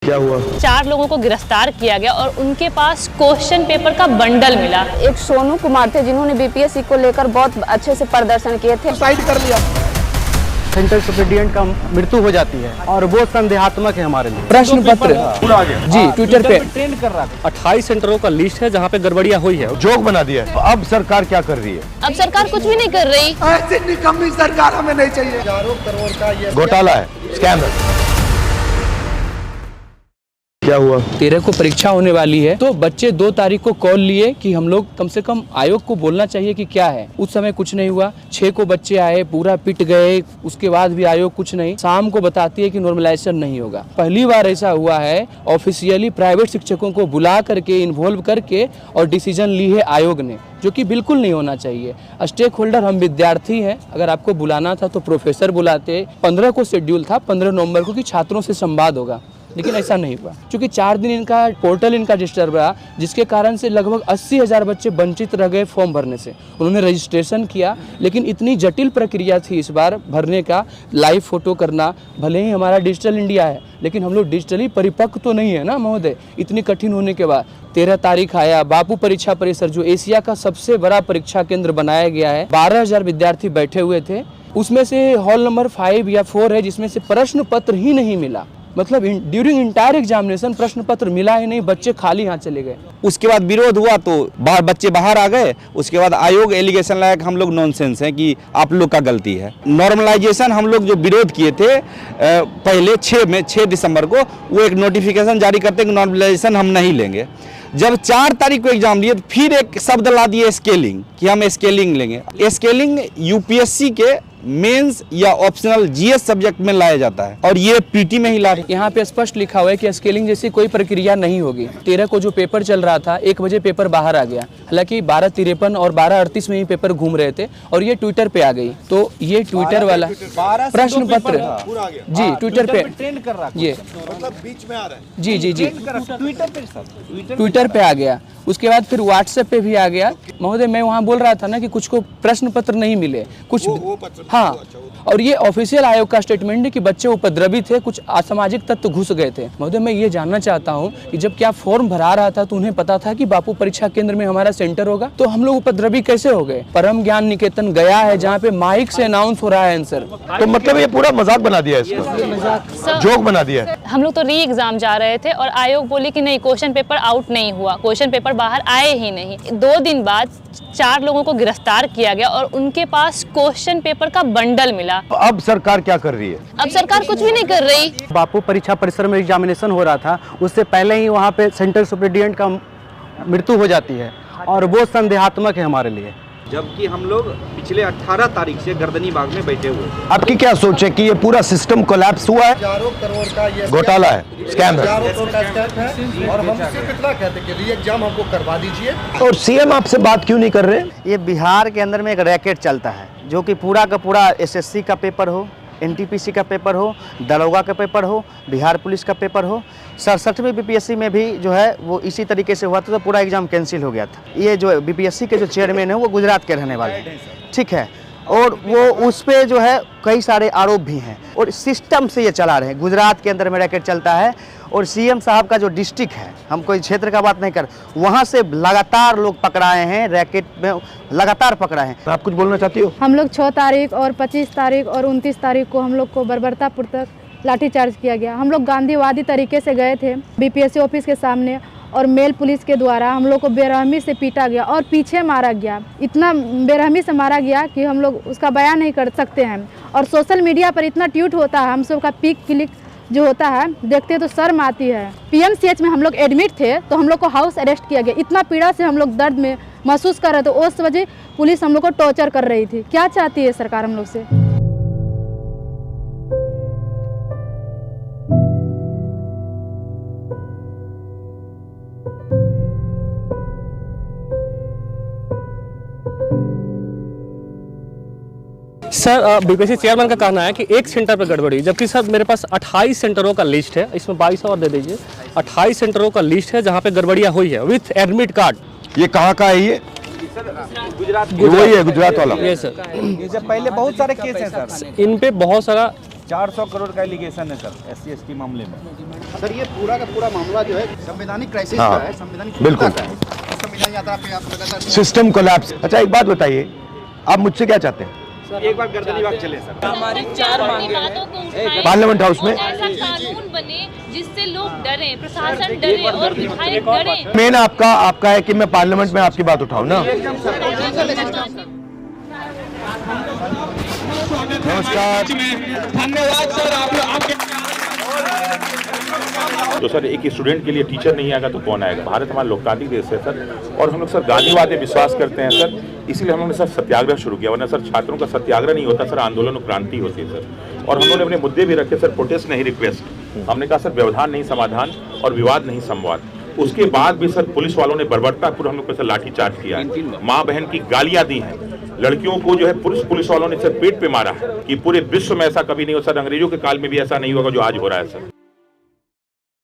क्या हुआ? 4 लोगों को गिरफ्तार किया गया और उनके पास क्वेश्चन पेपर का बंडल मिला। एक सोनू कुमार थे जिन्होंने बीपीएससी को लेकर बहुत अच्छे से प्रदर्शन किए थे। साइड कर लिया। सेंट्रल सुपरिटेंडेंट का मृत्यु हो जाती है और वो संदेहात्मक है हमारे लिए। प्रश्न पत्र जी ट्विटर पे ट्रेंड कर रहा था। 28 सेंटरों का लिस्ट है जहाँ पे गड़बड़ियाँ हुई है, जोक बना दिया है। अब सरकार क्या कर रही है? अब सरकार कुछ भी नहीं कर रही। ऐसी निकम्मी सरकार हमें नहीं चाहिए। हजारों करोड़ का ये घोटाला है, स्कैम है। क्या हुआ? 13 को परीक्षा होने वाली है तो बच्चे 2 तारीख को कॉल लिए कि हम लोग कम से कम आयोग को बोलना चाहिए कि क्या है। उस समय कुछ नहीं हुआ। 6 को बच्चे आए, पूरा पिट गए, उसके बाद भी आयोग कुछ नहीं। शाम को बताती है कि नॉर्मलाइजेशन नहीं होगा। पहली बार ऐसा हुआ है ऑफिशियली प्राइवेट शिक्षकों को बुला करके इन्वॉल्व करके और डिसीजन ली है आयोग ने, जो कि बिल्कुल नहीं होना चाहिए। स्टेक होल्डर हम विद्यार्थी हैं, अगर आपको बुलाना था तो प्रोफेसर बुलाते। 15 को शेड्यूल था 15 नवंबर को कि छात्रों से संवाद होगा, लेकिन ऐसा नहीं हुआ क्योंकि 4 दिन इनका पोर्टल इनका डिस्टर्ब रहा, जिसके कारण से लगभग 80,000 बच्चे वंचित रह गए फॉर्म भरने से। उन्होंने रजिस्ट्रेशन किया, लेकिन इतनी जटिल प्रक्रिया थी इस बार भरने का, लाइव फोटो करना। भले ही हमारा डिजिटल इंडिया है, लेकिन हम लोग डिजिटली परिपक्व तो नहीं है ना महोदय। इतनी कठिन होने के बाद 13 तारीख आया। बापू परीक्षा परिसर जो एशिया का सबसे बड़ा परीक्षा केंद्र बनाया गया है, 12,000 विद्यार्थी बैठे हुए थे। उसमें से हॉल नंबर 5 या 4 है जिसमें से प्रश्न पत्र ही नहीं मिला। मतलब ड्यूरिंग इंटायर एग्जामिनेशन प्रश्न पत्र मिला ही नहीं, बच्चे खाली हाथ चले गए। उसके बाद विरोध हुआ तो बच्चे बाहर आ गए। उसके बाद आयोग एलिगेशन लाया कि हम लोग नॉनसेंस हैं, कि आप लोग का गलती है। नॉर्मलाइजेशन हम लोग जो विरोध किए थे पहले 6 दिसंबर को, वो एक नोटिफिकेशन जारी करते कि नॉर्मलाइजेशन हम नहीं लेंगे। जब 4 तारीख को एग्जाम लिए फिर एक शब्द ला दिए स्केलिंग, कि हम स्केलिंग लेंगे। स्केलिंग यूपीएससी के मेंस या ऑप्शनल जीएस सब्जेक्ट में लाया जाता है और ये पीटी में ही ला रहे। यहाँ पे स्पष्ट लिखा हुआ है कि स्केलिंग जैसी कोई प्रक्रिया नहीं होगी। 13 को जो पेपर चल रहा था 1 बजे पेपर बाहर आ गया, हालांकि 12:53 और 12:38 में ही पेपर घूम रहे थे और ये ट्विटर पे आ गई। तो ये ट्विटर वाला प्रश्न पत्र जी ट्विटर पे ट्रेंड कर रहा ये मतलब बीच में आ रहा है। जी ट्विटर पे आ गया। उसके बाद फिर व्हाट्सएप पे भी आ गया। महोदय मैं वहाँ बोल रहा था ना कि कुछ को प्रश्न पत्र नहीं मिले, कुछ हाँ। और ये ऑफिशियल आयोग का स्टेटमेंट है कि बच्चे उपद्रवी थे, कुछ असामाजिक तत्व घुस गए थे। महोदय मैं ये जानना चाहता हूँ कि जब क्या फॉर्म भरा रहा था तो उन्हें पता था कि बापू परीक्षा केंद्र में हमारा सेंटर होगा, तो हम लोग उपद्रवी कैसे हो गए? परम ज्ञान निकेतन गया है जहाँ पे माइक से अनाउंस हो रहा है आंसर। तो मतलब ये पूरा मजाक बना दिया है, इसको जोक बना दिया है। हम लोग तो री एग्जाम जा रहे थे और आयोग बोले कि नहीं, क्वेश्चन पेपर आउट नहीं हुआ, क्वेश्चन पेपर बाहर आए ही नहीं। 2 दिन बाद 4 लोगों को गिरफ्तार किया गया और उनके पास क्वेश्चन पेपर का बंडल मिला। अब सरकार क्या कर रही है? अब सरकार कुछ भी नहीं कर रही। बापू परीक्षा परिसर में एग्जामिनेशन हो रहा था, उससे पहले ही वहाँ पे सेंट्रल सुपरिटेंडेंट का मृत्यु हो जाती है और वो संदेहात्मक है हमारे लिए। जबकि हम लोग पिछले 18 तारीख से गर्दनी बाग में बैठे हुए थे। आपकी क्या सोच है कि ये पूरा सिस्टम कोलैप्स हुआ है? हजारों करोड़ का ये घोटाला है, स्कैम है। हजारों करोड़ का स्कैम है और हम सिर्फ इतना कहते कि री एग्जाम हमको करवा दीजिए। और सीएम आपसे बात क्यों नहीं कर रहे? ये बिहार के अंदर में एक रैकेट चलता है, जो कि पूरा का पूरा एसएससी का पेपर हो, एनटीपीसी का पेपर हो, दरोगा का पेपर हो, बिहार पुलिस का पेपर हो। 67वें बीपीएससी में भी जो है वो इसी तरीके से हुआ था, तो पूरा एग्जाम कैंसिल हो गया था। ये जो बीपीएससी के जो चेयरमैन है वो गुजरात के रहने वाले हैं, ठीक है, और वो उस पे जो है कई सारे आरोप भी हैं और सिस्टम से ये चला रहे हैं। गुजरात के अंदर में रैकेट चलता है और सीएम साहब का जो डिस्ट्रिक्ट है, हम कोई क्षेत्र का बात नहीं कर, वहाँ से लगातार लोग पकड़ाए हैं, रैकेट में लगातार पकड़ाए हैं। आप कुछ बोलना चाहती हो? हम लोग 6 तारीख और 25 तारीख और 29 तारीख को हम लोग को बर्बरतापुर तक लाठीचार्ज किया गया। हम लोग गांधीवादी तरीके से गए थे बीपीएससी ऑफिस के सामने और मेल पुलिस के द्वारा हम लोग को बेरहमी से पीटा गया और पीछे मारा गया। इतना बेरहमी से मारा गया कि हम लोग उसका बयान नहीं कर सकते हैं। और सोशल मीडिया पर इतना ट्वीट होता है, हम सब का पिक क्लिक जो होता है देखते तो शर्म आती है। पीएमसीएच में हम लोग एडमिट थे तो हम लोग को हाउस अरेस्ट किया गया। इतना पीड़ा से हम लोग दर्द में महसूस कर रहे थे, उस वजह पुलिस हम लोग को टॉर्चर कर रही थी। क्या चाहती है सरकार हम लोग से? सर बीपीएससी चेयरमैन का कहना है कि एक सेंटर पर गड़बड़ी, जबकि सर मेरे पास 28 सेंटरों का लिस्ट है, इसमें 22 और दे दीजिए। 28 सेंटरों का लिस्ट है जहां पे गड़बड़ियां हुई है विथ एडमिट कार्ड। ये कहाँ का है? ये गुजरात वही है, गुजरात वाला। ये सर ये जब पहले बहुत सारे केस हैं सर, इन पे बहुत सारा 400 करोड़ का एलिगेशन है सर SC/ST मामले में। सर ये पूरा का पूरा मामला जो है संवैधानिक क्राइसिस हाँ, का है, संवैधानिक बिल्कुल। का है। संविधान यात्रा पे आप लगातार सिस्टम कोलैप्स। अच्छा एक बात बताइए, आप मुझसे क्या चाहते हैं? एक बार गर्दनी बाग चले सर। हमारी 4 मांगे पार्लियामेंट हाउस में ऐसा कानून बने जिससे लोग डरे, प्रशासन डरे और विधायक डरे। मेन आपका है कि मैं पार्लियामेंट में आपकी बात उठाऊं ना। नमस्कार। धन्यवाद सर आपके। तो सर एक स्टूडेंट के लिए टीचर नहीं आएगा तो कौन आएगा? भारत हमारा लोकतांत्रिक देश है सर, और हम लोग सर गांधीवाद में विश्वास करते हैं सर, इसीलिए हम लोगों ने सर सत्याग्रह शुरू किया। वरना सर छात्रों का सत्याग्रह नहीं होता सर, आंदोलन और क्रांति होती है सर। और हम लोगों ने अपने मुद्दे भी रखे सर, प्रोटेस्ट नहीं रिक्वेस्ट। हमने कहा सर व्यवधान नहीं समाधान और विवाद नहीं संवाद। उसके बाद भी सर पुलिस वालों ने बर्बरतापूर्वक हम लोग पर सर लाठीचार्ज किया है, माँ बहन की गालियां दी हैं, लड़कियों को जो है पुलिस वालों ने सर पेट पे मारा है कि पूरे विश्व में ऐसा कभी नहीं हो सर, अंग्रेजों के काल में भी ऐसा नहीं होगा जो आज हो रहा है सर।